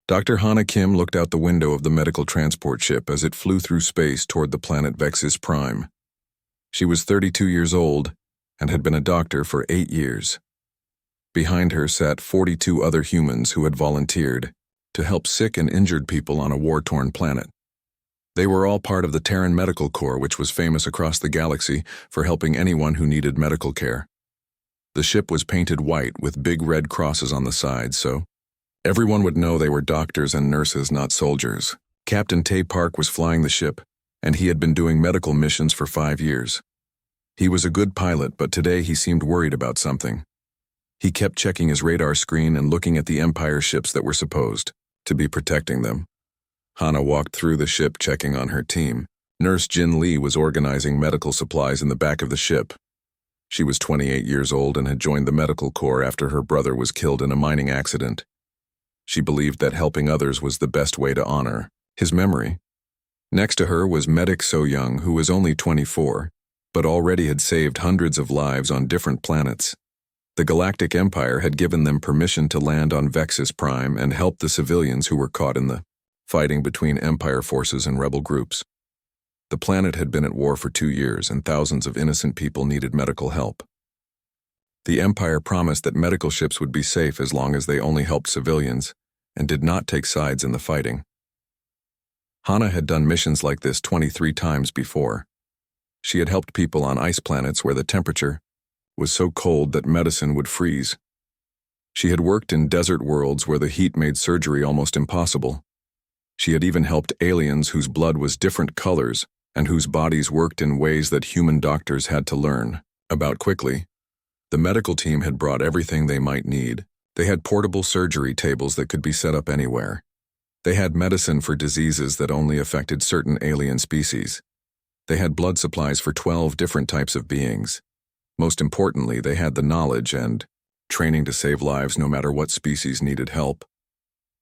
Dr. Hana Kim looked out the window of the medical transport ship as it flew through space toward the planet Vexus Prime. She was 32 years old and had been a doctor for 8 years. Behind her sat 42 other humans who had volunteered to help sick and injured people on a war-torn planet. They were all part of the Terran Medical Corps, which was famous across the galaxy for helping anyone who needed medical care. The ship was painted white with big red crosses on the sides, so everyone would know they were doctors and nurses, not soldiers. Captain Tay Park was flying the ship, and he had been doing medical missions for 5 years. He was a good pilot, but today he seemed worried about something. He kept checking his radar screen and looking at the Empire ships that were supposed to be protecting them. Hana walked through the ship checking on her team. Nurse Jin Lee was organizing medical supplies in the back of the ship. She was 28 years old and had joined the medical corps after her brother was killed in a mining accident. She believed that helping others was the best way to honor his memory. Next to her was Medic So Young, who was only 24, but already had saved hundreds of lives on different planets. The Galactic Empire had given them permission to land on Vexus Prime and help the civilians who were caught in the fighting between Empire forces and rebel groups. The planet had been at war for 2 years, and thousands of innocent people needed medical help. The Empire promised that medical ships would be safe as long as they only helped civilians and did not take sides in the fighting. Hana had done missions like this 23 times before. She had helped people on ice planets where the temperature was so cold that medicine would freeze. She had worked in desert worlds where the heat made surgery almost impossible. She had even helped aliens whose blood was different colors and whose bodies worked in ways that human doctors had to learn about quickly. The medical team had brought everything they might need. They had portable surgery tables that could be set up anywhere. They had medicine for diseases that only affected certain alien species. They had blood supplies for 12 different types of beings. Most importantly, they had the knowledge and training to save lives no matter what species needed help.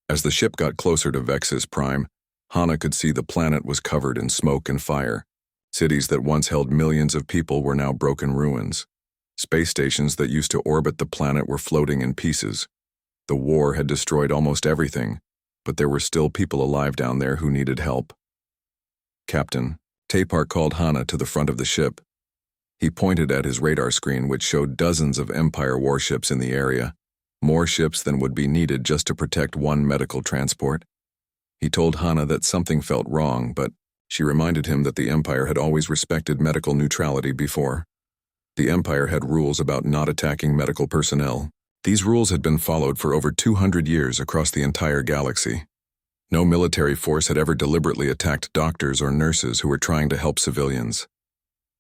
As the ship got closer to Vexus Prime, Hana could see the planet was covered in smoke and fire. Cities that once held millions of people were now broken ruins. Space stations that used to orbit the planet were floating in pieces. The war had destroyed almost everything, but there were still people alive down there who needed help. Captain Tay Park called Hana to the front of the ship. He pointed at his radar screen, which showed dozens of Empire warships in the area, more ships than would be needed just to protect one medical transport. He told Hana that something felt wrong, but she reminded him that the Empire had always respected medical neutrality before. The Empire had rules about not attacking medical personnel. These rules had been followed for over 200 years across the entire galaxy. No military force had ever deliberately attacked doctors or nurses who were trying to help civilians.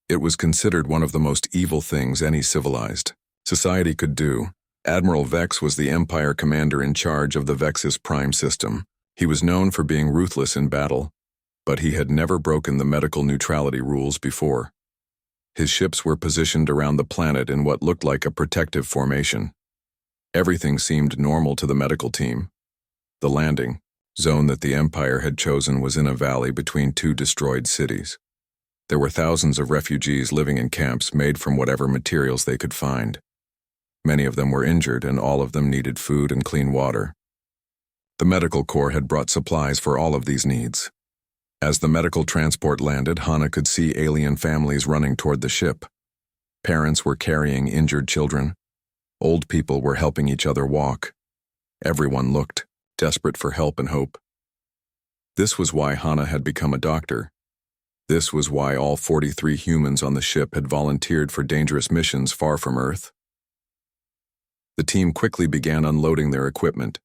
It was considered one of the most evil things any civilized society could do. Admiral Vex was the Empire commander in charge of the Vexus Prime system. He was known for being ruthless in battle, but he had never broken the medical neutrality rules before. His ships were positioned around the planet in what looked like a protective formation. Everything seemed normal to the medical team. The landing zone that the Empire had chosen was in a valley between 2 destroyed cities. There were thousands of refugees living in camps made from whatever materials they could find. Many of them were injured, and all of them needed food and clean water. The medical corps had brought supplies for all of these needs. As the medical transport landed, Hana could see alien families running toward the ship. Parents were carrying injured children. Old people were helping each other walk. Everyone looked desperate for help and hope. This was why Hana had become a doctor. This was why all 43 humans on the ship had volunteered for dangerous missions far from Earth. The team quickly began unloading their equipment.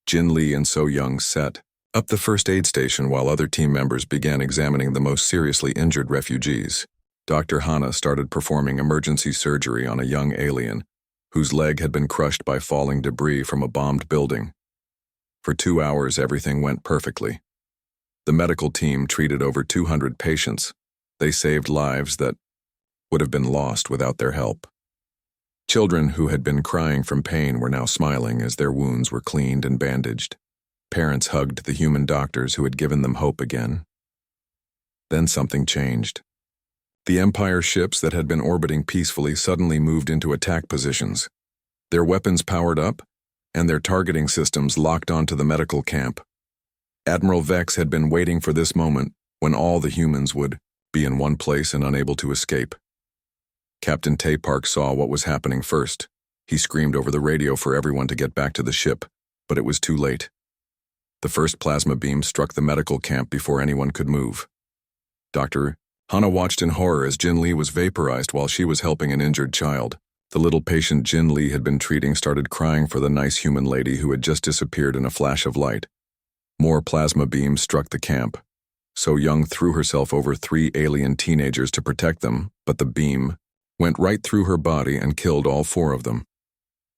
Jin Lee and So Young set up the first aid station while other team members began examining the most seriously injured refugees. Dr. Hana started performing emergency surgery on a young alien whose leg had been crushed by falling debris from a bombed building. For 2 hours, everything went perfectly. The medical team treated over 200 patients. They saved lives that would have been lost without their help. Children who had been crying from pain were now smiling as their wounds were cleaned and bandaged. Parents hugged the human doctors who had given them hope again. Then something changed. The Empire ships that had been orbiting peacefully suddenly moved into attack positions. Their weapons powered up, and their targeting systems locked onto the medical camp. Admiral Vex had been waiting for this moment when all the humans would be in one place and unable to escape. Captain Taypark saw what was happening first. He screamed over the radio for everyone to get back to the ship, but it was too late. The first plasma beam struck the medical camp before anyone could move. Dr. Hana watched in horror as Jin Lee was vaporized while she was helping an injured child. The little patient Jin Lee had been treating started crying for the nice human lady who had just disappeared in a flash of light. More plasma beams struck the camp. So Young threw herself over 3 alien teenagers to protect them, but the beam went right through her body and killed all 4 of them.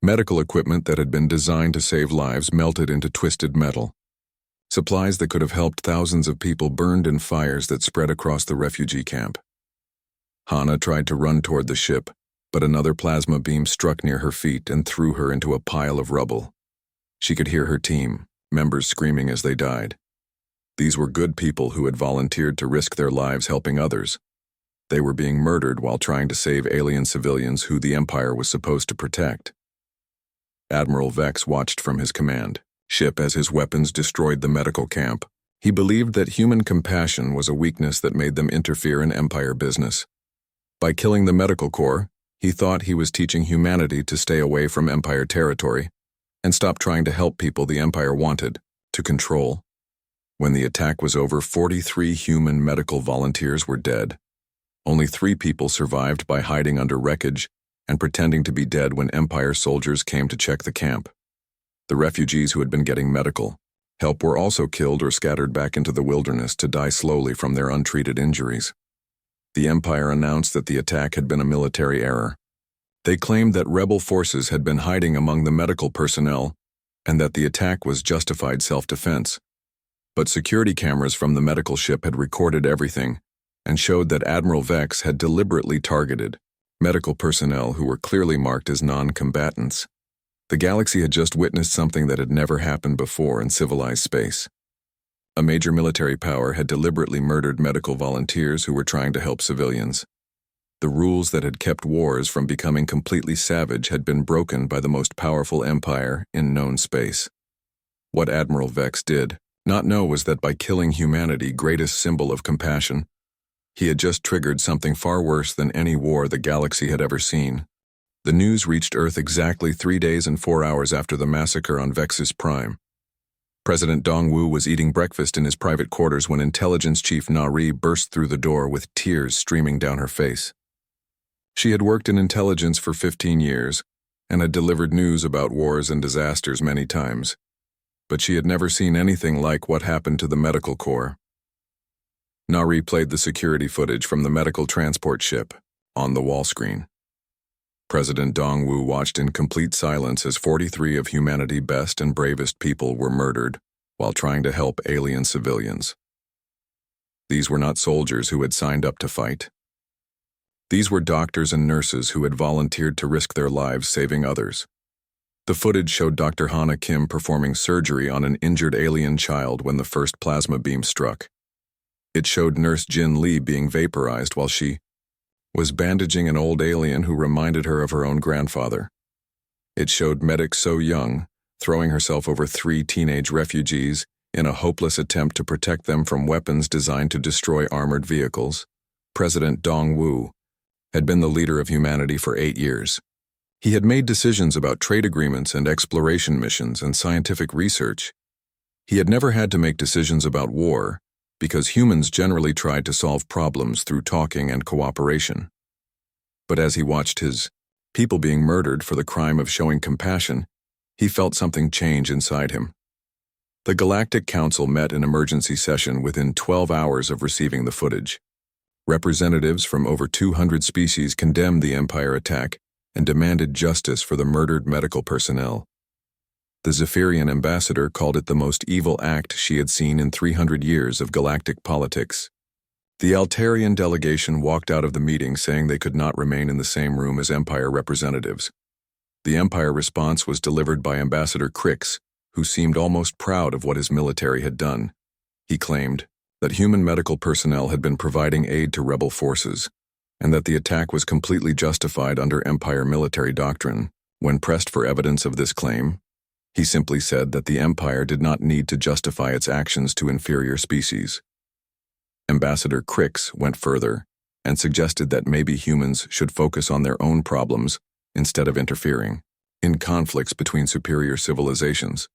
Medical equipment that had been designed to save lives melted into twisted metal. Supplies that could have helped thousands of people burned in fires that spread across the refugee camp. Hana tried to run toward the ship, but another plasma beam struck near her feet and threw her into a pile of rubble. She could hear her team members screaming as they died. These were good people who had volunteered to risk their lives helping others. They were being murdered while trying to save alien civilians who the Empire was supposed to protect. Admiral Vex watched from his command ship as his weapons destroyed the medical camp. He believed that human compassion was a weakness that made them interfere in Empire business. By killing the medical corps, he thought he was teaching humanity to stay away from Empire territory and stop trying to help people the Empire wanted to control. When the attack was over, 43 human medical volunteers were dead. Only 3 people survived by hiding under wreckage and pretending to be dead when Empire soldiers came to check the camp. The refugees who had been getting medical help were also killed or scattered back into the wilderness to die slowly from their untreated injuries. The Empire announced that the attack had been a military error. They claimed that rebel forces had been hiding among the medical personnel and that the attack was justified self-defense. But security cameras from the medical ship had recorded everything and showed that Admiral Vex had deliberately targeted medical personnel who were clearly marked as non-combatants. The galaxy had just witnessed something that had never happened before in civilized space. A major military power had deliberately murdered medical volunteers who were trying to help civilians. The rules that had kept wars from becoming completely savage had been broken by the most powerful empire in known space. What Admiral Vex did not know was that by killing humanity, greatest symbol of compassion, he had just triggered something far worse than any war the galaxy had ever seen. The news reached Earth exactly 3 days and 4 hours after the massacre on Vexus Prime. President Dongwu was eating breakfast in his private quarters when Intelligence Chief Nari burst through the door with tears streaming down her face. She had worked in intelligence for 15 years and had delivered news about wars and disasters many times, but she had never seen anything like what happened to the medical corps. Nari played the security footage from the medical transport ship on the wall screen. President Dongwu watched in complete silence as 43 of humanity's best and bravest people were murdered while trying to help alien civilians. These were not soldiers who had signed up to fight. These were doctors and nurses who had volunteered to risk their lives saving others. The footage showed Dr. Hana Kim performing surgery on an injured alien child when the first plasma beam struck. It showed Nurse Jin Lee being vaporized while she was bandaging an old alien who reminded her of her own grandfather. It showed medic So Young throwing herself over 3 teenage refugees in a hopeless attempt to protect them from weapons designed to destroy armored vehicles. President Dongwu had been the leader of humanity for 8 years. He had made decisions about trade agreements and exploration missions and scientific research. He had never had to make decisions about war, because humans generally tried to solve problems through talking and cooperation. But as he watched his people being murdered for the crime of showing compassion, he felt something change inside him. The Galactic Council met in emergency session within 12 hours of receiving the footage. Representatives from over 200 species condemned the Empire attack and demanded justice for the murdered medical personnel. The Zephyrian ambassador called it the most evil act she had seen in 300 years of galactic politics. The Altarian delegation walked out of the meeting saying they could not remain in the same room as Empire representatives. The Empire response was delivered by Ambassador Crix, who seemed almost proud of what his military had done. He claimed that human medical personnel had been providing aid to rebel forces, and that the attack was completely justified under Empire military doctrine. When pressed for evidence of this claim, He simply said that the Empire did not need to justify its actions to inferior species. Ambassador Crix went further and suggested that maybe humans should focus on their own problems instead of interfering in conflicts between superior civilizations.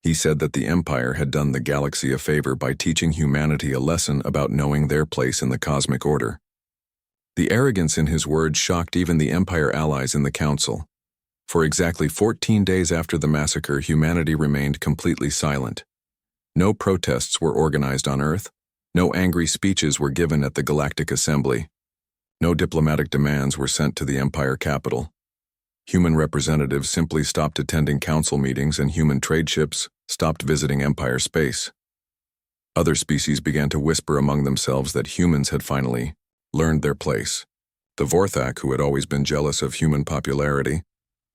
He said that the Empire had done the galaxy a favor by teaching humanity a lesson about knowing their place in the cosmic order. The arrogance in his words shocked even the Empire allies in the Council. For exactly 14 days after the massacre, humanity remained completely silent. No protests were organized on Earth. No angry speeches were given at the Galactic Assembly. No diplomatic demands were sent to the Empire capital. Human representatives simply stopped attending council meetings, and human trade ships stopped visiting Empire space. Other species began to whisper among themselves that humans had finally learned their place. The Vorthak, who had always been jealous of human popularity,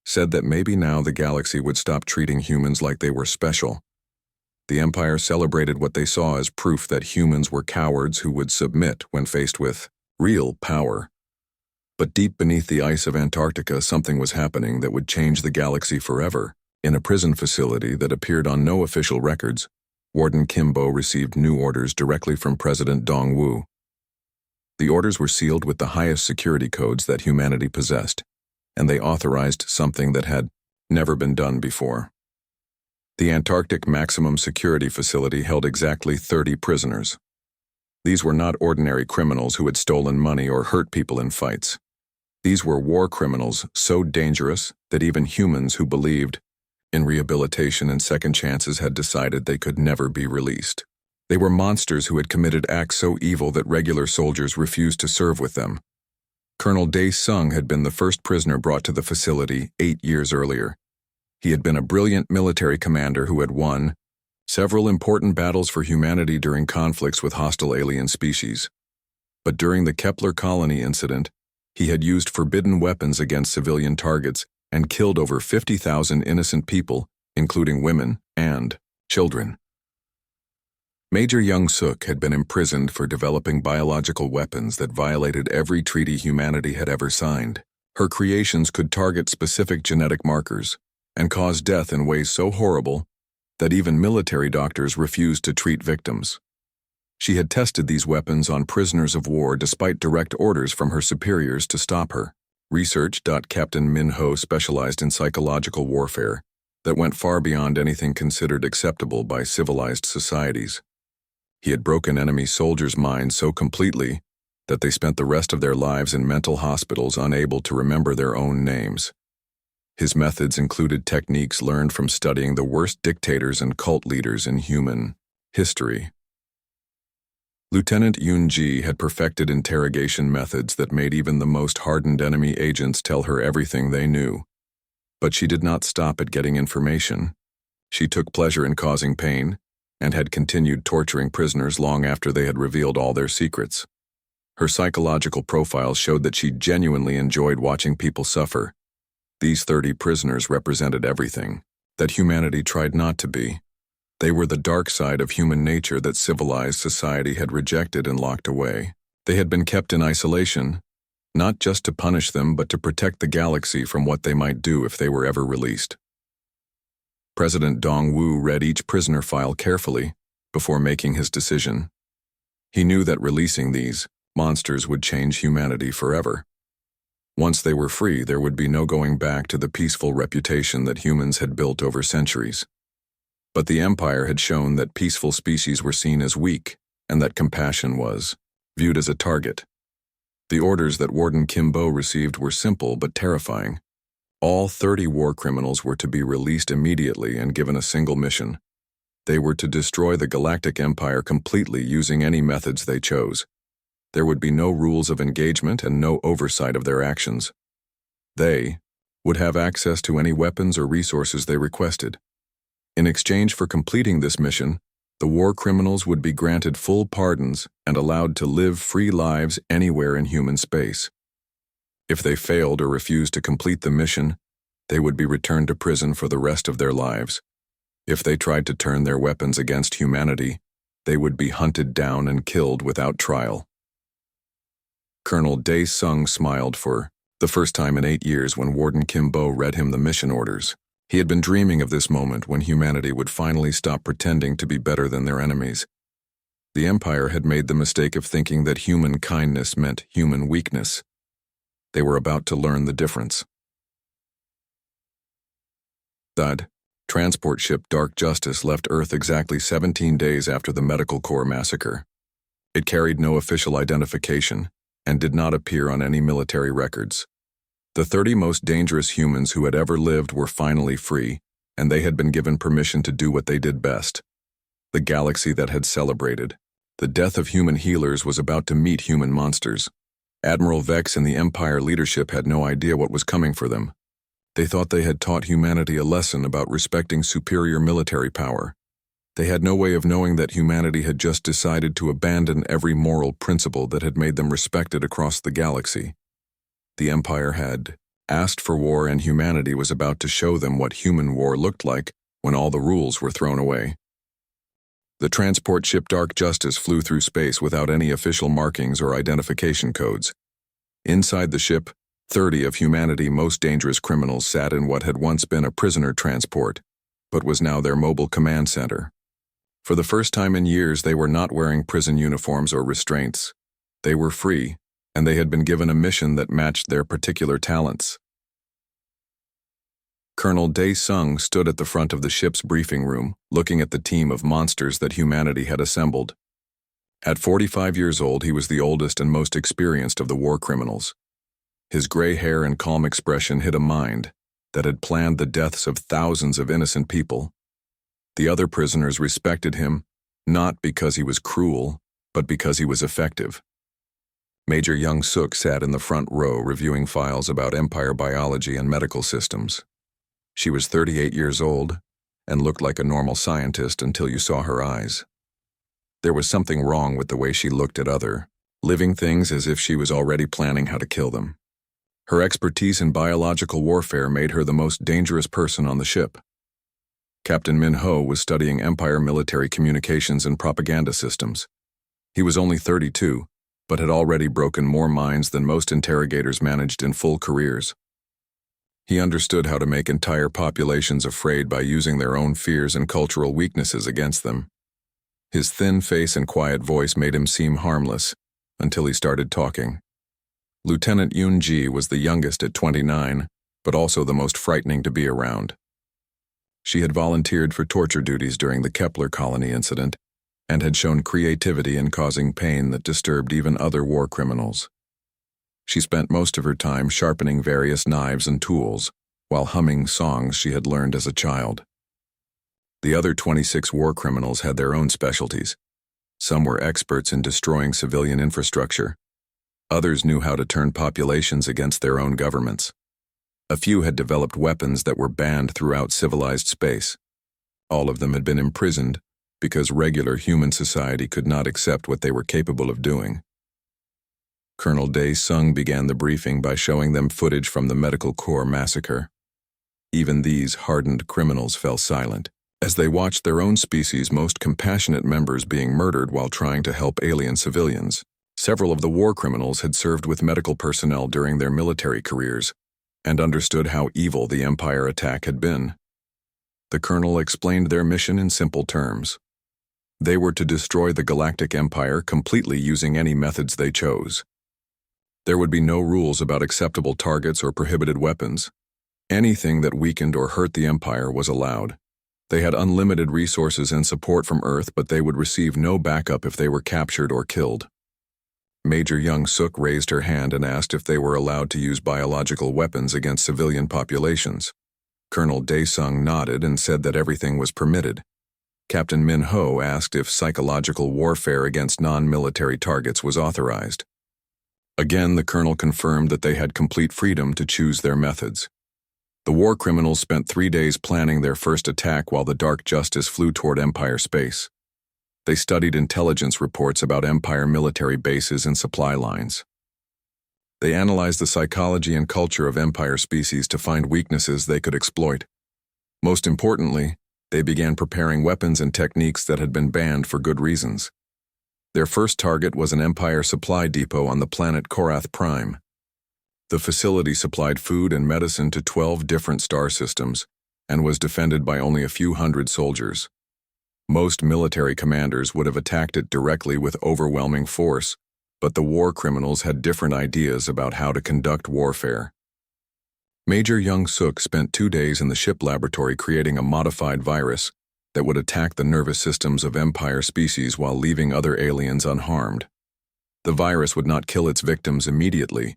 said that maybe now the galaxy would stop treating humans like they were special. The Empire celebrated what they saw as proof that humans were cowards who would submit when faced with real power. But deep beneath the ice of Antarctica, something was happening that would change the galaxy forever. In a prison facility that appeared on no official records, Warden Kimbo received new orders directly from President Dongwu. The orders were sealed with the highest security codes that humanity possessed, and they authorized something that had never been done before. The Antarctic Maximum Security Facility held exactly 30 prisoners. These were not ordinary criminals who had stolen money or hurt people in fights. These were war criminals so dangerous that even humans who believed in rehabilitation and second chances had decided they could never be released. They were monsters who had committed acts so evil that regular soldiers refused to serve with them. Colonel Dae-sung had been the first prisoner brought to the facility 8 years earlier. He had been a brilliant military commander who had won several important battles for humanity during conflicts with hostile alien species. But during the Kepler colony incident, he had used forbidden weapons against civilian targets and killed over 50,000 innocent people, including women and children. Major Young-suk had been imprisoned for developing biological weapons that violated every treaty humanity had ever signed. Her creations could target specific genetic markers and cause death in ways so horrible that even military doctors refused to treat victims. She had tested these weapons on prisoners of war despite direct orders from her superiors to stop her. Research. Captain Min-ho specialized in psychological warfare that went far beyond anything considered acceptable by civilized societies. He had broken enemy soldiers' minds so completely that they spent the rest of their lives in mental hospitals, unable to remember their own names. His methods included techniques learned from studying the worst dictators and cult leaders in human history. Lieutenant Yoon-ji had perfected interrogation methods that made even the most hardened enemy agents tell her everything they knew. But she did not stop at getting information. She took pleasure in causing pain and had continued torturing prisoners long after they had revealed all their secrets. Her psychological profiles showed that she genuinely enjoyed watching people suffer. These 30 prisoners represented everything that humanity tried not to be. They were the dark side of human nature that civilized society had rejected and locked away. They had been kept in isolation, not just to punish them, but to protect the galaxy from what they might do if they were ever released. President Dongwu read each prisoner file carefully before making his decision. He knew that releasing these monsters would change humanity forever. Once they were free, there would be no going back to the peaceful reputation that humans had built over centuries. But the Empire had shown that peaceful species were seen as weak, and that compassion was viewed as a target. The orders that Warden Kimbo received were simple but terrifying. All 30 war criminals were to be released immediately and given a single mission. They were to destroy the Galactic Empire completely using any methods they chose. There would be no rules of engagement and no oversight of their actions. They would have access to any weapons or resources they requested. In exchange for completing this mission, the war criminals would be granted full pardons and allowed to live free lives anywhere in human space. If they failed or refused to complete the mission, they would be returned to prison for the rest of their lives. If they tried to turn their weapons against humanity, they would be hunted down and killed without trial. Colonel Dae-sung smiled for the first time in 8 years when Warden Kimbo read him the mission orders. He had been dreaming of this moment when humanity would finally stop pretending to be better than their enemies. The Empire had made the mistake of thinking that human kindness meant human weakness. They were about to learn the difference. Thud. Transport ship Dark Justice left Earth exactly 17 days after the Medical Corps massacre. It carried no official identification and did not appear on any military records. The 30 most dangerous humans who had ever lived were finally free, and they had been given permission to do what they did best. The galaxy that had celebrated. The death of human healers was about to meet human monsters. Admiral Vex and the Empire leadership had no idea what was coming for them. They thought they had taught humanity a lesson about respecting superior military power. They had no way of knowing that humanity had just decided to abandon every moral principle that had made them respected across the galaxy. The Empire had asked for war, and humanity was about to show them what human war looked like when all the rules were thrown away. The transport ship Dark Justice flew through space without any official markings or identification codes. Inside the ship, 30 of humanity's most dangerous criminals sat in what had once been a prisoner transport, but was now their mobile command center. For the first time in years, they were not wearing prison uniforms or restraints. They were free, and they had been given a mission that matched their particular talents. Colonel Dae Sung stood at the front of the ship's briefing room, looking at the team of monsters that humanity had assembled. At 45 years old, he was the oldest and most experienced of the war criminals. His gray hair and calm expression hid a mind that had planned the deaths of thousands of innocent people. The other prisoners respected him, not because he was cruel, but because he was effective. Major Young Suk sat in the front row reviewing files about Empire biology and medical systems. She was 38 years old and looked like a normal scientist until you saw her eyes. There was something wrong with the way she looked at other living things, as if she was already planning how to kill them. Her expertise in biological warfare made her the most dangerous person on the ship. Captain Min Ho was studying Empire military communications and propaganda systems. He was only 32, but had already broken more minds than most interrogators managed in full careers. He understood how to make entire populations afraid by using their own fears and cultural weaknesses against them. His thin face and quiet voice made him seem harmless, until he started talking. Lieutenant Yoon Ji was the youngest at 29, but also the most frightening to be around. She had volunteered for torture duties during the Kepler colony incident and had shown creativity in causing pain that disturbed even other war criminals. She spent most of her time sharpening various knives and tools while humming songs she had learned as a child. The other 26 war criminals had their own specialties. Some were experts in destroying civilian infrastructure. Others knew how to turn populations against their own governments. A few had developed weapons that were banned throughout civilized space. All of them had been imprisoned because regular human society could not accept what they were capable of doing. Colonel Dae Sung began the briefing by showing them footage from the Medical Corps massacre. Even these hardened criminals fell silent as they watched their own species' most compassionate members being murdered while trying to help alien civilians. Several of the war criminals had served with medical personnel during their military careers and understood how evil the Empire attack had been. The colonel explained their mission in simple terms. They were to destroy the Galactic Empire completely using any methods they chose. There would be no rules about acceptable targets or prohibited weapons. Anything that weakened or hurt the Empire was allowed. They had unlimited resources and support from Earth, but they would receive no backup if they were captured or killed. Major Young Suk raised her hand and asked if they were allowed to use biological weapons against civilian populations. Colonel Dae Sung nodded and said that everything was permitted. Captain Min Ho asked if psychological warfare against non-military targets was authorized. Again, the colonel confirmed that they had complete freedom to choose their methods. The war criminals spent 3 days planning their first attack while the Dark Justice flew toward Empire space. They studied intelligence reports about Empire military bases and supply lines. They analyzed the psychology and culture of Empire species to find weaknesses they could exploit. Most importantly, they began preparing weapons and techniques that had been banned for good reasons. Their first target was an Empire supply depot on the planet Korath Prime. The facility supplied food and medicine to 12 different star systems and was defended by only a few hundred soldiers. Most military commanders would have attacked it directly with overwhelming force, but the war criminals had different ideas about how to conduct warfare. Major Young Suk spent 2 days in the ship laboratory creating a modified virus that would attack the nervous systems of Empire species while leaving other aliens unharmed. The virus would not kill its victims immediately,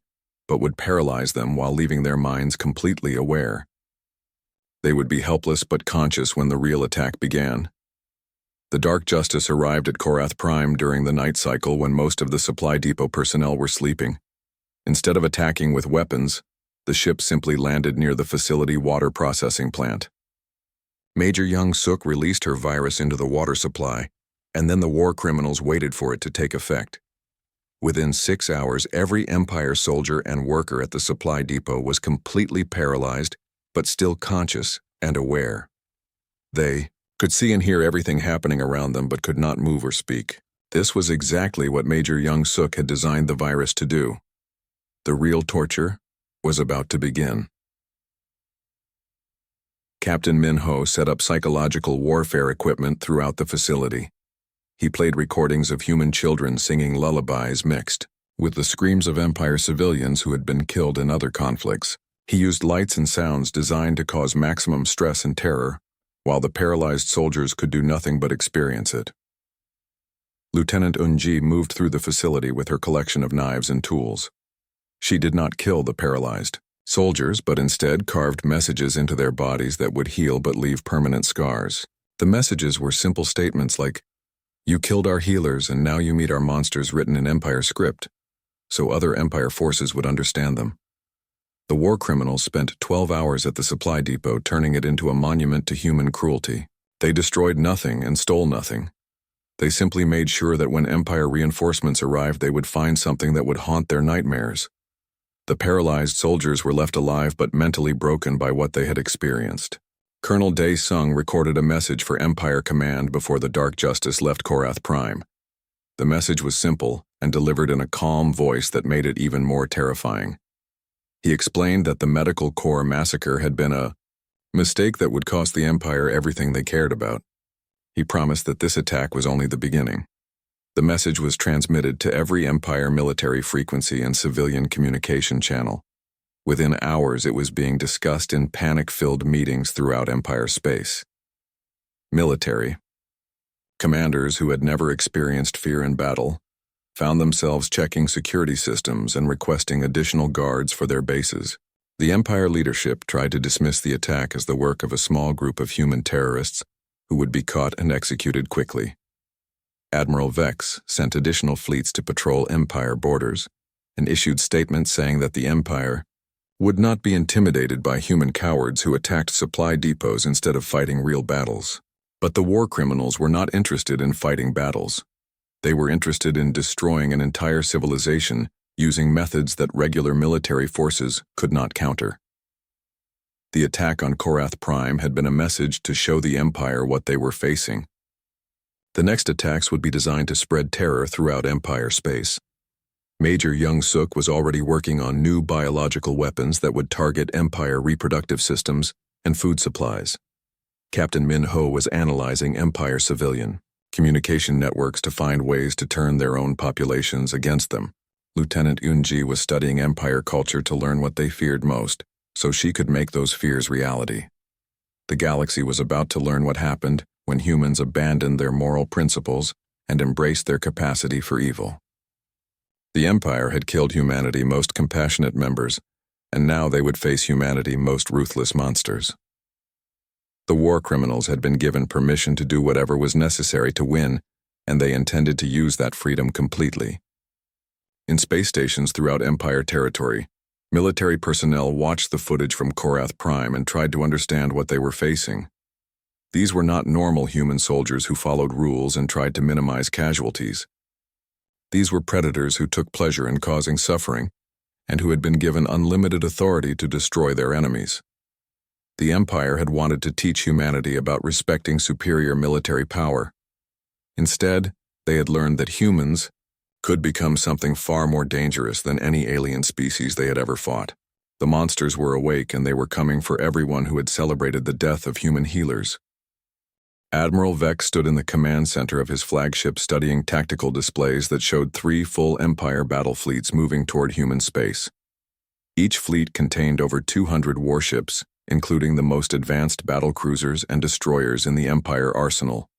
but would paralyze them while leaving their minds completely aware. They would be helpless but conscious when the real attack began. The Dark Justice arrived at Korath Prime during the night cycle when most of the supply depot personnel were sleeping. Instead of attacking with weapons, the ship simply landed near the facility water processing plant. Major Young Suk released her virus into the water supply, and then the war criminals waited for it to take effect. Within 6 hours, every Empire soldier and worker at the supply depot was completely paralyzed, but still conscious and aware. They could see and hear everything happening around them but could not move or speak. This was exactly what Major Young Suk had designed the virus to do. The real torture was about to begin. Captain Min Ho set up psychological warfare equipment throughout the facility. He played recordings of human children singing lullabies mixed with the screams of Empire civilians who had been killed in other conflicts. He used lights and sounds designed to cause maximum stress and terror, while the paralyzed soldiers could do nothing but experience it. Lieutenant Eunji moved through the facility with her collection of knives and tools. She did not kill the paralyzed soldiers, but instead carved messages into their bodies that would heal but leave permanent scars. The messages were simple statements like, "You killed our healers and now you meet our monsters," written in Empire script, so other Empire forces would understand them. The war criminals spent 12 hours at the supply depot turning it into a monument to human cruelty. They destroyed nothing and stole nothing. They simply made sure that when Empire reinforcements arrived they would find something that would haunt their nightmares. The paralyzed soldiers were left alive but mentally broken by what they had experienced. Colonel Dae Sung recorded a message for Empire Command before the Dark Justice left Korath Prime. The message was simple and delivered in a calm voice that made it even more terrifying. He explained that the Medical Corps massacre had been a mistake that would cost the Empire everything they cared about. He promised that this attack was only the beginning. The message was transmitted to every Empire military frequency and civilian communication channel. Within hours, it was being discussed in panic-filled meetings throughout Empire space. Military commanders who had never experienced fear in battle found themselves checking security systems and requesting additional guards for their bases. The Empire leadership tried to dismiss the attack as the work of a small group of human terrorists who would be caught and executed quickly. Admiral Vex sent additional fleets to patrol Empire borders and issued statements saying that the Empire would not be intimidated by human cowards who attacked supply depots instead of fighting real battles. But the war criminals were not interested in fighting battles. They were interested in destroying an entire civilization using methods that regular military forces could not counter. The attack on Korath Prime had been a message to show the Empire what they were facing. The next attacks would be designed to spread terror throughout Empire space. Major Young Suk was already working on new biological weapons that would target Empire reproductive systems and food supplies. Captain Min Ho was analyzing Empire civilian communication networks to find ways to turn their own populations against them. Lieutenant Eunji was studying Empire culture to learn what they feared most, so she could make those fears reality. The galaxy was about to learn what happened when humans abandoned their moral principles and embraced their capacity for evil. The Empire had killed humanity's most compassionate members, and now they would face humanity's most ruthless monsters. The war criminals had been given permission to do whatever was necessary to win, and they intended to use that freedom completely. In space stations throughout Empire territory, military personnel watched the footage from Korath Prime and tried to understand what they were facing. These were not normal human soldiers who followed rules and tried to minimize casualties. These were predators who took pleasure in causing suffering and who had been given unlimited authority to destroy their enemies. The Empire had wanted to teach humanity about respecting superior military power. Instead, they had learned that humans could become something far more dangerous than any alien species they had ever fought. The monsters were awake and they were coming for everyone who had celebrated the death of human healers. Admiral Vex stood in the command center of his flagship studying tactical displays that showed 3 full Empire battle fleets moving toward human space. Each fleet contained over 200 warships, including the most advanced battle cruisers and destroyers in the Empire arsenal.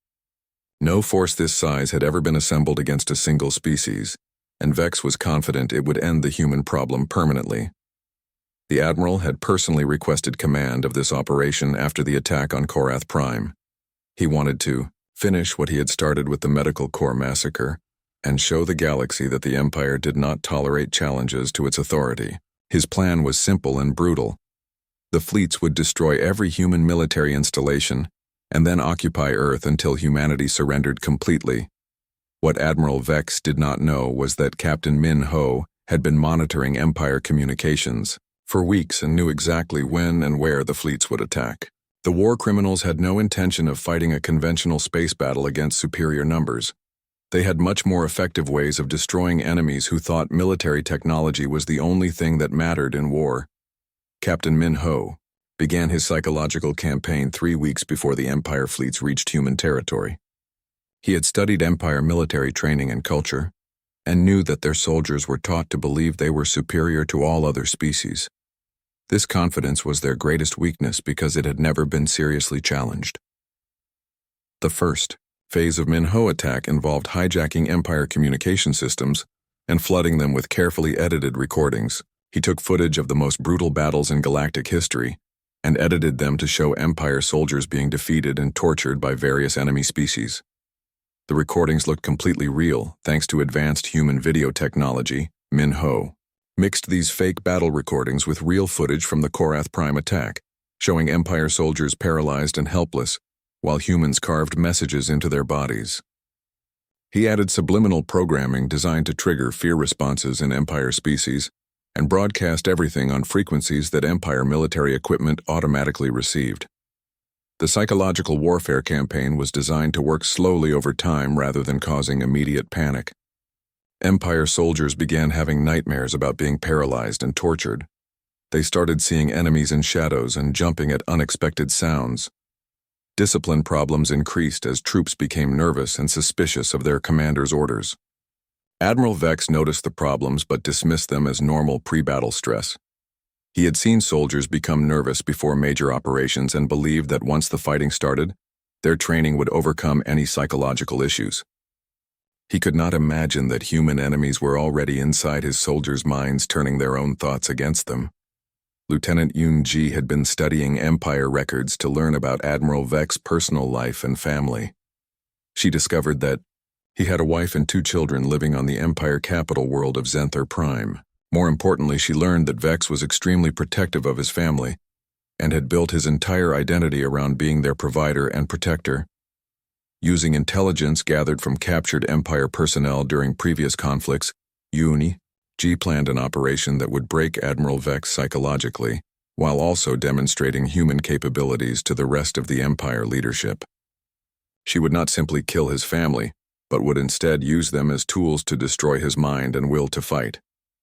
No force this size had ever been assembled against a single species, and Vex was confident it would end the human problem permanently. The Admiral had personally requested command of this operation after the attack on Korath Prime. He wanted to finish what he had started with the Medical Corps massacre and show the galaxy that the Empire did not tolerate challenges to its authority. His plan was simple and brutal. The fleets would destroy every human military installation and then occupy Earth until humanity surrendered completely. What Admiral Vex did not know was that Captain Min Ho had been monitoring Empire communications for weeks and knew exactly when and where the fleets would attack. The war criminals had no intention of fighting a conventional space battle against superior numbers. They had much more effective ways of destroying enemies who thought military technology was the only thing that mattered in war. Captain Min Ho began his psychological campaign 3 weeks before the Empire fleets reached human territory. He had studied Empire military training and culture, and knew that their soldiers were taught to believe they were superior to all other species. This confidence was their greatest weakness because it had never been seriously challenged. The first phase of Min Ho attack involved hijacking Empire communication systems and flooding them with carefully edited recordings. He took footage of the most brutal battles in Galactic history and edited them to show Empire soldiers being defeated and tortured by various enemy species. The recordings looked completely real thanks to advanced human video technology. Min Ho mixed these fake battle recordings with real footage from the Korath Prime attack, showing Empire soldiers paralyzed and helpless, while humans carved messages into their bodies. He added subliminal programming designed to trigger fear responses in Empire species, and broadcast everything on frequencies that Empire military equipment automatically received. The psychological warfare campaign was designed to work slowly over time rather than causing immediate panic. Empire soldiers began having nightmares about being paralyzed and tortured. They started seeing enemies in shadows and jumping at unexpected sounds. Discipline problems increased as troops became nervous and suspicious of their commander's orders. Admiral Vex noticed the problems but dismissed them as normal pre-battle stress. He had seen soldiers become nervous before major operations and believed that once the fighting started, their training would overcome any psychological issues. He could not imagine that human enemies were already inside his soldiers' minds, turning their own thoughts against them. Lieutenant Yoon-ji had been studying Empire records to learn about Admiral Vex's personal life and family. She discovered that he had a wife and 2 children living on the Empire capital world of Zenther Prime. More importantly, she learned that Vex was extremely protective of his family and had built his entire identity around being their provider and protector. Using intelligence gathered from captured Empire personnel during previous conflicts, Yoon-ji planned an operation that would break Admiral Vex psychologically, while also demonstrating human capabilities to the rest of the Empire leadership. She would not simply kill his family, but would instead use them as tools to destroy his mind and will to fight.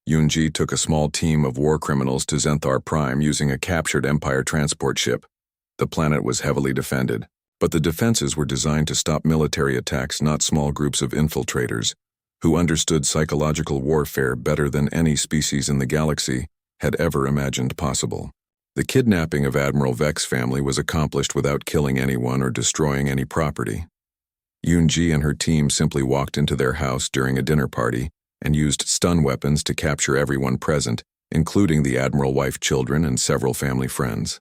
Yoon-ji took a small team of war criminals to Zenther Prime using a captured Empire transport ship. The planet was heavily defended, but the defenses were designed to stop military attacks, not small groups of infiltrators, who understood psychological warfare better than any species in the galaxy had ever imagined possible. The kidnapping of Admiral Vex's family was accomplished without killing anyone or destroying any property. Yoon-ji and her team simply walked into their house during a dinner party and used stun weapons to capture everyone present, including the Admiral wife, children, and several family friends.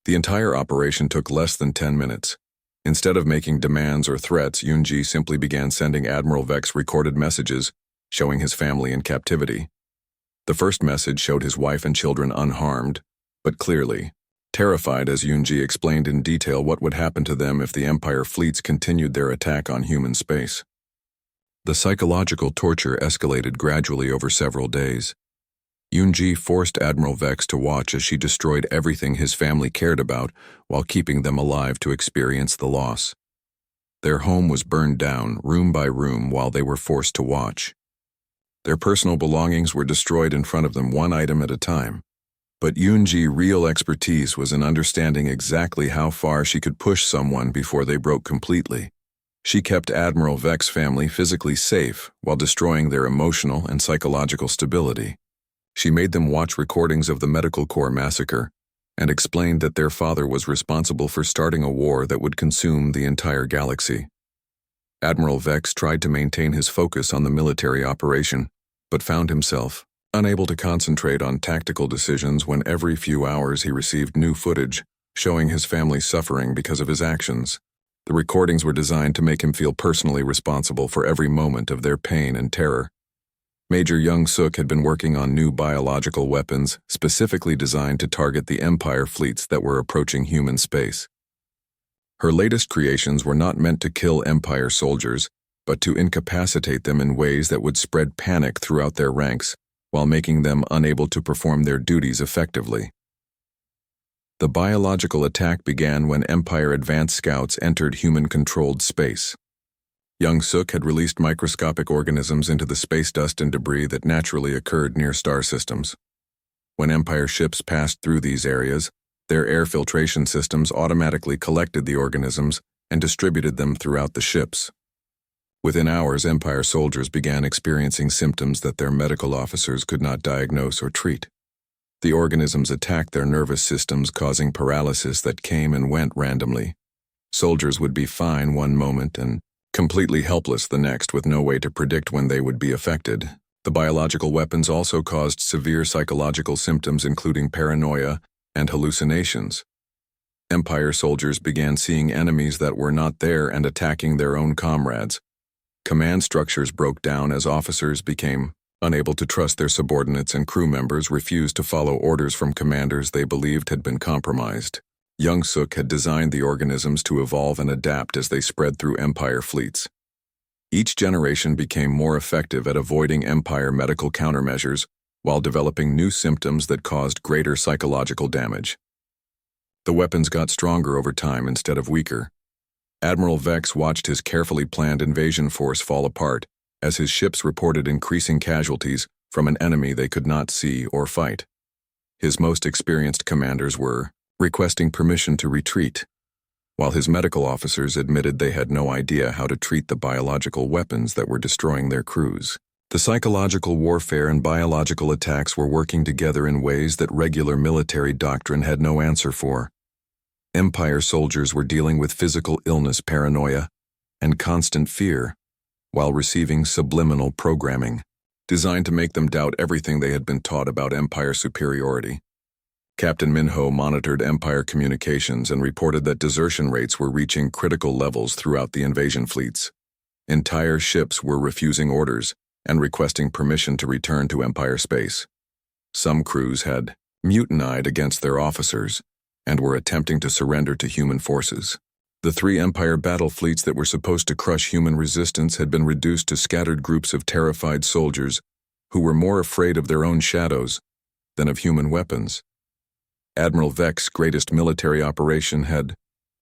The entire operation took less than 10 minutes. Instead of making demands or threats, Yoon-ji simply began sending Admiral Vex recorded messages showing his family in captivity. The first message showed his wife and children unharmed, but clearly terrified, as Yoon-ji explained in detail what would happen to them if the Empire fleets continued their attack on human space. The psychological torture escalated gradually over several days. Yoon-ji forced Admiral Vex to watch as she destroyed everything his family cared about while keeping them alive to experience the loss. Their home was burned down, room by room, while they were forced to watch. Their personal belongings were destroyed in front of them, one item at a time. But Yoonji's real expertise was in understanding exactly how far she could push someone before they broke completely. She kept Admiral Vex's family physically safe while destroying their emotional and psychological stability. She made them watch recordings of the Medical Corps massacre and explained that their father was responsible for starting a war that would consume the entire galaxy. Admiral Vex tried to maintain his focus on the military operation, but found himself unable to concentrate on tactical decisions when every few hours he received new footage showing his family suffering because of his actions. The recordings were designed to make him feel personally responsible for every moment of their pain and terror. Major Young Suk had been working on new biological weapons specifically designed to target the Empire fleets that were approaching human space. Her latest creations were not meant to kill Empire soldiers, but to incapacitate them in ways that would spread panic throughout their ranks, while making them unable to perform their duties effectively. The biological attack began when Empire advanced scouts entered human-controlled space. Young Suk had released microscopic organisms into the space dust and debris that naturally occurred near star systems. When Empire ships passed through these areas, their air filtration systems automatically collected the organisms and distributed them throughout the ships. Within hours, Empire soldiers began experiencing symptoms that their medical officers could not diagnose or treat. The organisms attacked their nervous systems, causing paralysis that came and went randomly. Soldiers would be fine one moment and completely helpless the next, with no way to predict when they would be affected. The biological weapons also caused severe psychological symptoms, including paranoia and hallucinations. Empire soldiers began seeing enemies that were not there and attacking their own comrades. Command structures broke down as officers became unable to trust their subordinates, and crew members refused to follow orders from commanders they believed had been compromised. Young Suk had designed the organisms to evolve and adapt as they spread through Empire fleets. Each generation became more effective at avoiding Empire medical countermeasures while developing new symptoms that caused greater psychological damage. The weapons got stronger over time instead of weaker. Admiral Vex watched his carefully planned invasion force fall apart as his ships reported increasing casualties from an enemy they could not see or fight. His most experienced commanders were requesting permission to retreat, while his medical officers admitted they had no idea how to treat the biological weapons that were destroying their crews. The psychological warfare and biological attacks were working together in ways that regular military doctrine had no answer for. Empire soldiers were dealing with physical illness, paranoia, and constant fear, while receiving subliminal programming, designed to make them doubt everything they had been taught about Empire superiority. Captain Minho monitored Empire communications and reported that desertion rates were reaching critical levels throughout the invasion fleets. Entire ships were refusing orders and requesting permission to return to Empire space. Some crews had mutinied against their officers and were attempting to surrender to human forces. The 3 Empire battle fleets that were supposed to crush human resistance had been reduced to scattered groups of terrified soldiers who were more afraid of their own shadows than of human weapons. Admiral Vex's greatest military operation had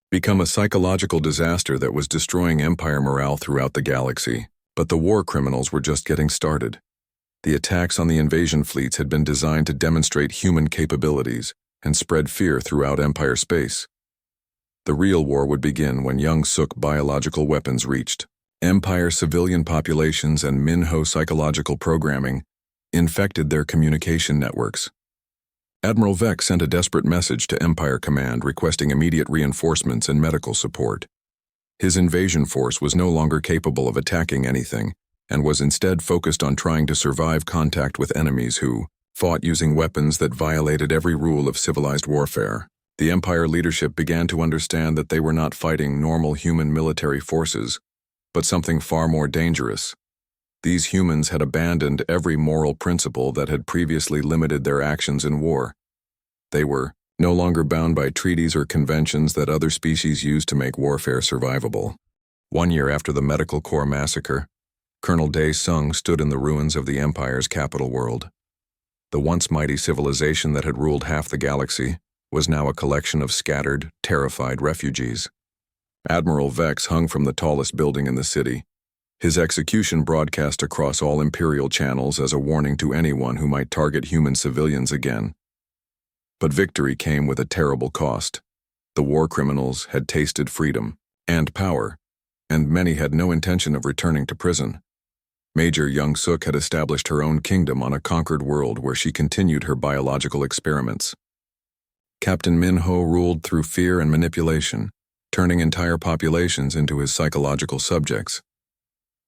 become a psychological disaster that was destroying Empire morale throughout the galaxy. But the war criminals were just getting started. The attacks on the invasion fleets had been designed to demonstrate human capabilities and spread fear throughout Empire space. The real war would begin when Young Suk biological weapons reached Empire civilian populations, and Minho psychological programming infected their communication networks. Admiral Vex sent a desperate message to Empire Command requesting immediate reinforcements and medical support. His invasion force was no longer capable of attacking anything and was instead focused on trying to survive contact with enemies who fought using weapons that violated every rule of civilized warfare. The Empire leadership began to understand that they were not fighting normal human military forces, but something far more dangerous. These humans had abandoned every moral principle that had previously limited their actions in war. They were no longer bound by treaties or conventions that other species used to make warfare survivable. 1 year after the Medical Corps massacre, Colonel Dae Sung stood in the ruins of the Empire's capital world. The once mighty civilization that had ruled half the galaxy was now a collection of scattered, terrified refugees. Admiral Vex hung from the tallest building in the city, his execution broadcast across all Imperial channels as a warning to anyone who might target human civilians again. But victory came with a terrible cost. The war criminals had tasted freedom and power, and many had no intention of returning to prison. Major Young Suk had established her own kingdom on a conquered world where she continued her biological experiments. Captain Min Ho ruled through fear and manipulation, turning entire populations into his psychological subjects.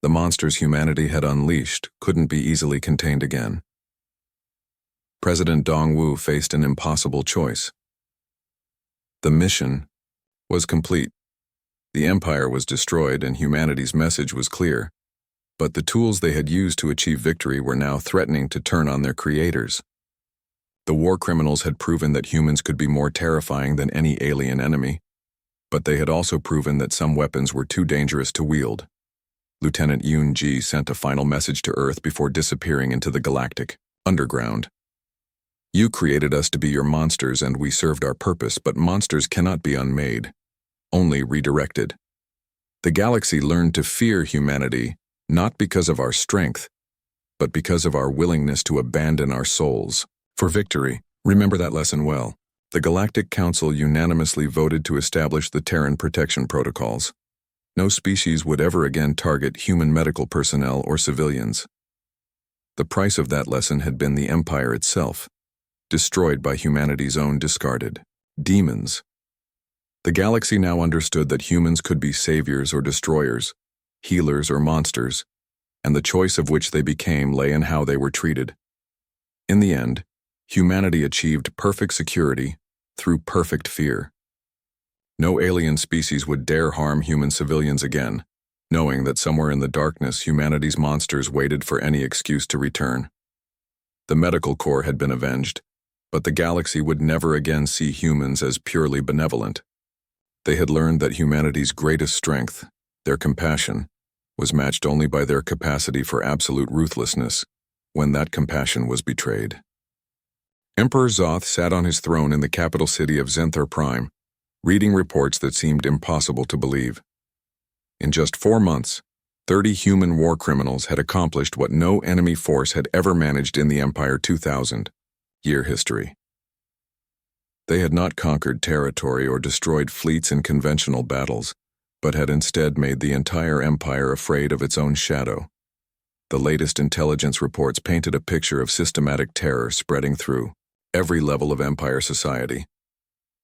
The monsters humanity had unleashed couldn't be easily contained again. President Dongwu faced an impossible choice. The mission was complete. The empire was destroyed and humanity's message was clear, but the tools they had used to achieve victory were now threatening to turn on their creators. The war criminals had proven that humans could be more terrifying than any alien enemy, but they had also proven that some weapons were too dangerous to wield. Lieutenant Yoon Ji sent a final message to Earth before disappearing into the Galactic underground. You created us to be your monsters and we served our purpose, but monsters cannot be unmade, only redirected. The galaxy learned to fear humanity, not because of our strength, but because of our willingness to abandon our souls. For victory, remember that lesson well. The Galactic Council unanimously voted to establish the Terran Protection Protocols. No species would ever again target human medical personnel or civilians. The price of that lesson had been the Empire itself, destroyed by humanity's own discarded demons. The galaxy now understood that humans could be saviors or destroyers, healers or monsters, and the choice of which they became lay in how they were treated. In the end, humanity achieved perfect security through perfect fear. No alien species would dare harm human civilians again, knowing that somewhere in the darkness humanity's monsters waited for any excuse to return. The medical corps had been avenged, but the galaxy would never again see humans as purely benevolent. They had learned that humanity's greatest strength, their compassion, was matched only by their capacity for absolute ruthlessness when that compassion was betrayed. Emperor Zoth sat on his throne in the capital city of Zenthor Prime, reading reports that seemed impossible to believe. In just 4 months, 30 human war criminals had accomplished what no enemy force had ever managed in the Empire 2000-year history. They had not conquered territory or destroyed fleets in conventional battles, but had instead made the entire empire afraid of its own shadow. The latest intelligence reports painted a picture of systematic terror spreading through every level of Empire society.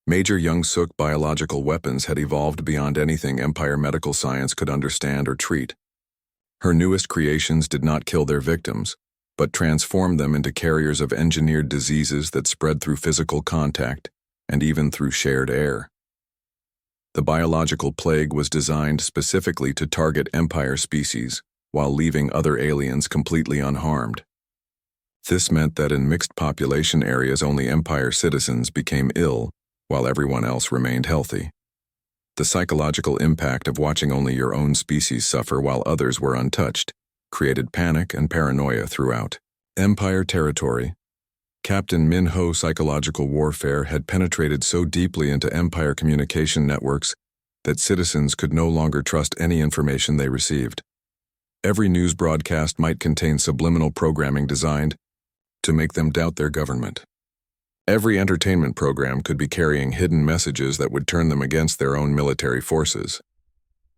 Major Young Suk biological weapons had evolved beyond anything Empire medical science could understand or treat. Her newest creations did not kill their victims, but transformed them into carriers of engineered diseases that spread through physical contact and even through shared air. The biological plague was designed specifically to target Empire species, while leaving other aliens completely unharmed. This meant that in mixed population areas only Empire citizens became ill, while everyone else remained healthy. The psychological impact of watching only your own species suffer while others were untouched created panic and paranoia throughout Empire territory. Captain Min Ho's psychological warfare had penetrated so deeply into Empire communication networks that citizens could no longer trust any information they received. Every news broadcast might contain subliminal programming designed to make them doubt their government. Every entertainment program could be carrying hidden messages that would turn them against their own military forces.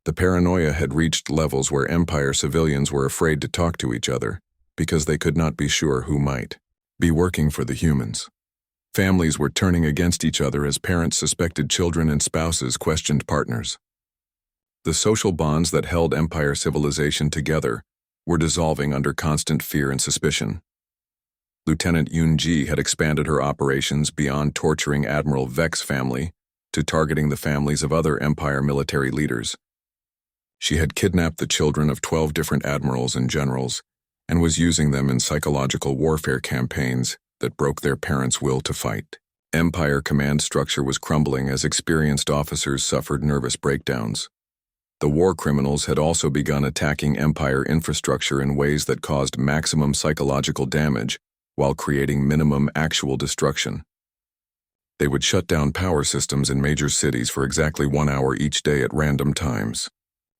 The paranoia had reached levels where Empire civilians were afraid to talk to each other because they could not be sure who might be working for the humans. Families were turning against each other as parents suspected children and spouses questioned partners. The social bonds that held Empire civilization together were dissolving under constant fear and suspicion. Lieutenant Yoon Ji had expanded her operations beyond torturing Admiral Vex's family to targeting the families of other Empire military leaders. She had kidnapped the children of 12 different admirals and generals and was using them in psychological warfare campaigns that broke their parents' will to fight. Empire command structure was crumbling as experienced officers suffered nervous breakdowns. The war criminals had also begun attacking Empire infrastructure in ways that caused maximum psychological damage while creating minimum actual destruction. They would shut down power systems in major cities for exactly 1 hour each day at random times.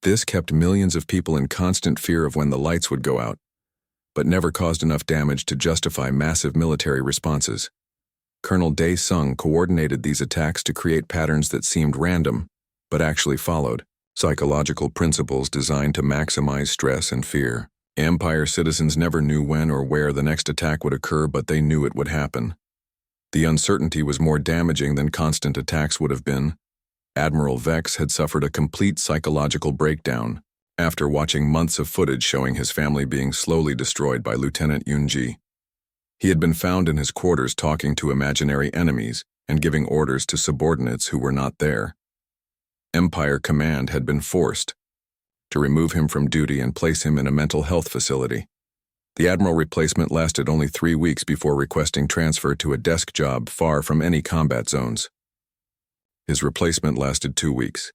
This kept millions of people in constant fear of when the lights would go out, but never caused enough damage to justify massive military responses. Colonel Dae Sung coordinated these attacks to create patterns that seemed random, but actually followed psychological principles designed to maximize stress and fear. Empire citizens never knew when or where the next attack would occur, but they knew it would happen. The uncertainty was more damaging than constant attacks would have been. Admiral Vex had suffered a complete psychological breakdown after watching months of footage showing his family being slowly destroyed by Lieutenant Yoonji. He had been found in his quarters talking to imaginary enemies and giving orders to subordinates who were not there. Empire Command had been forced to remove him from duty and place him in a mental health facility. The Admiral replacement lasted only 3 weeks before requesting transfer to a desk job far from any combat zones. His replacement lasted 2 weeks.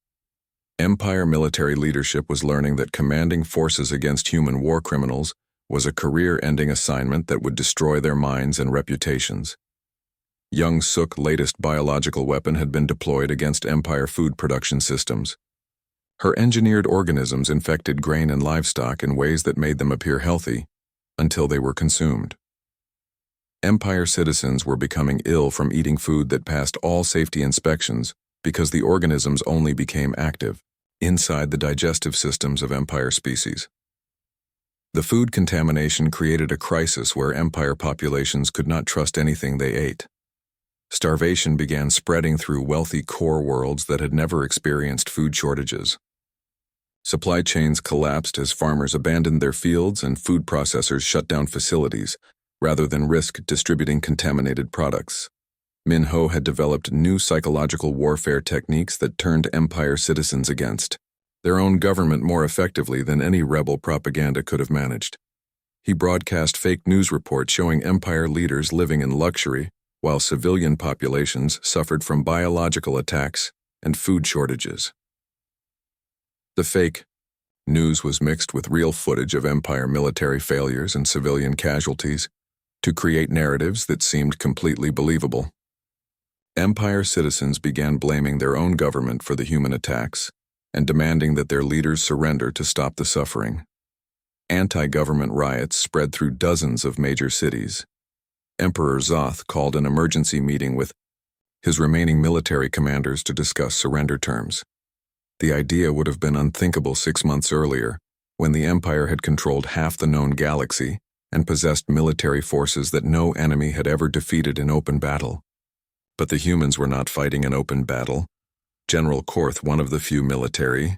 Empire military leadership was learning that commanding forces against human war criminals was a career-ending assignment that would destroy their minds and reputations. Young Suk's latest biological weapon had been deployed against Empire food production systems. Her engineered organisms infected grain and livestock in ways that made them appear healthy until they were consumed. Empire citizens were becoming ill from eating food that passed all safety inspections because the organisms only became active inside the digestive systems of Empire species. The food contamination created a crisis where Empire populations could not trust anything they ate. Starvation began spreading through wealthy core worlds that had never experienced food shortages. Supply chains collapsed as farmers abandoned their fields and food processors shut down facilities, rather than risk distributing contaminated products. Min-ho had developed new psychological warfare techniques that turned Empire citizens against their own government more effectively than any rebel propaganda could have managed. He broadcast fake news reports showing Empire leaders living in luxury, while civilian populations suffered from biological attacks and food shortages. The fake news was mixed with real footage of Empire military failures and civilian casualties to create narratives that seemed completely believable. Empire citizens began blaming their own government for the human attacks and demanding that their leaders surrender to stop the suffering. Anti-government riots spread through dozens of major cities. Emperor Zoth called an emergency meeting with his remaining military commanders to discuss surrender terms. The idea would have been unthinkable 6 months earlier, when the Empire had controlled half the known galaxy and possessed military forces that no enemy had ever defeated in open battle. But the humans were not fighting an open battle. General Korth, one of the few military